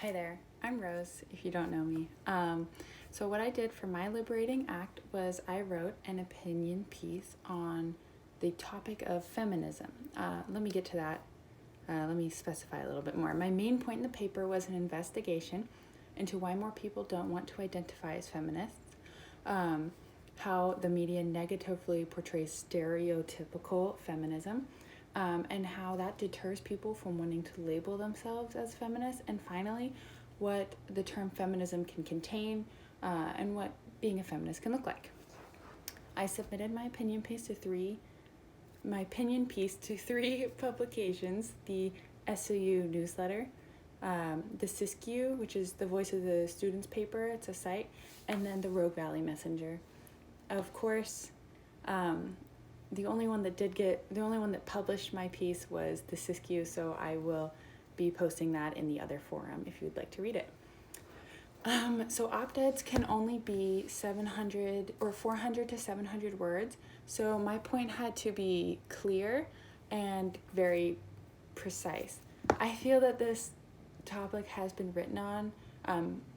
Hi there, I'm Rose, if you don't know me. So what I did for my Liberating Act was I wrote an opinion piece on the topic of feminism. Let me get to that. Let me specify a little bit more. My main point in the paper was an investigation into why more people don't want to identify as feminists, how the media negatively portrays stereotypical feminism, and how that deters people from wanting to label themselves as feminists, and finally, what the term feminism can contain, and what being a feminist can look like. I submitted my opinion piece to three publications: the SOU newsletter, the SISCU, which is the Voice of the Students paper, it's a site, and then the Rogue Valley Messenger. Of course, the only one that published my piece was the SISCU, so I will be posting that in the other forum if you'd like to read it. So op-eds can only be 700 or 400 to 700 words, so my point had to be clear and very precise. I feel that this topic has been written on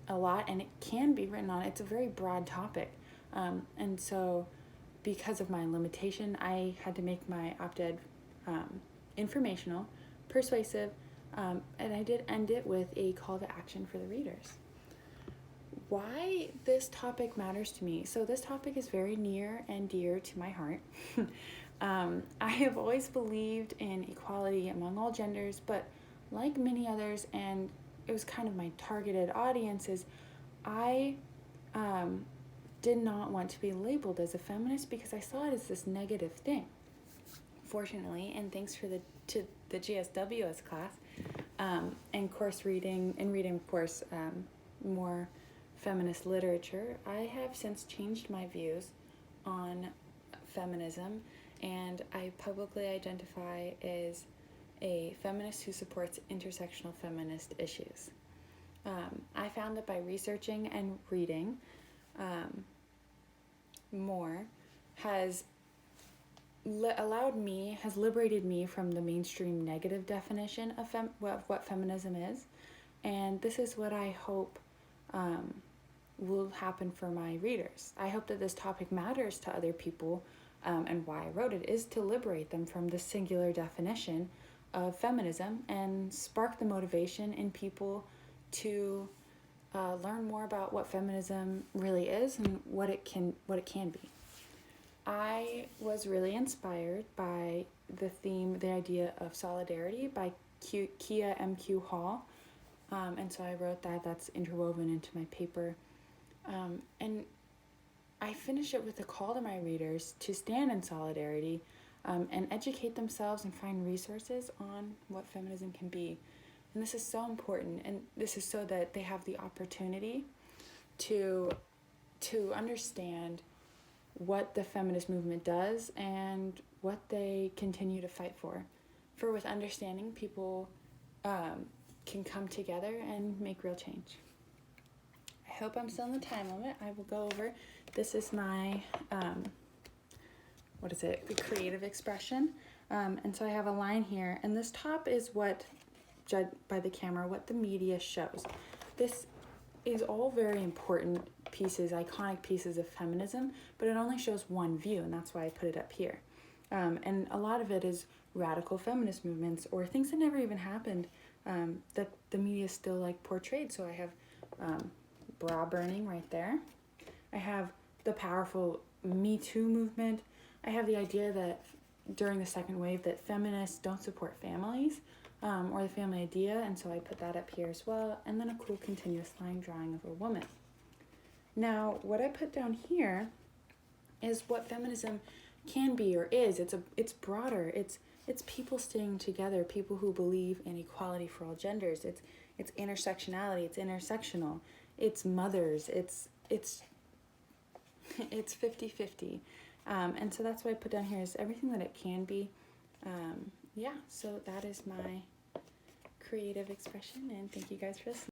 a lot, and it can be written on. It's a very broad topic, and so because of my limitation, I had to make my op-ed informational, persuasive, and I did end it with a call to action for the readers. Why this topic matters to me. So this topic is very near and dear to my heart. I have always believed in equality among all genders, but like many others, and it was kind of my targeted audiences, I did not want to be labeled as a feminist because I saw it as this negative thing. Fortunately, and thanks to the GSWS class, and course reading, of course, more feminist literature, I have since changed my views on feminism, and I publicly identify as a feminist who supports intersectional feminist issues. I found that by researching and reading more has liberated me from the mainstream negative definition of what feminism is, and this is what I hope will happen for my readers. I hope that this topic matters to other people, and why I wrote it is to liberate them from the singular definition of feminism and spark the motivation in people to learn more about what feminism really is and what it can be. I was really inspired by the idea of solidarity by Kia M.Q. Hall, and so I wrote that. That's interwoven into my paper, and I finish it with a call to my readers to stand in solidarity, and educate themselves and find resources on what feminism can be. And this is so important, and this is so that they have the opportunity to understand what the feminist movement does and what they continue to fight for. For with understanding, people can come together and make real change. I hope I'm still in the time limit. I will go over. This is my, the creative expression. And so I have a line here, and this top is what, judged by the camera, what the media shows. This is all very important pieces, iconic pieces of feminism, but it only shows one view, and that's why I put it up here. And a lot of it is radical feminist movements or things that never even happened, that the media still portrayed. So I have bra burning right there. I have the powerful Me Too movement. I have the idea that during the second wave that feminists don't support families, or the family idea, and so I put that up here as well, and then a cool continuous line drawing of a woman. Now, what I put down here is what feminism can be or is. It's broader. It's people staying together, people who believe in equality for all genders. It's intersectionality. It's intersectional. It's mothers. It's 50-50. And so that's what I put down here is everything that it can be. So that is my creative expression, and thank you guys for listening.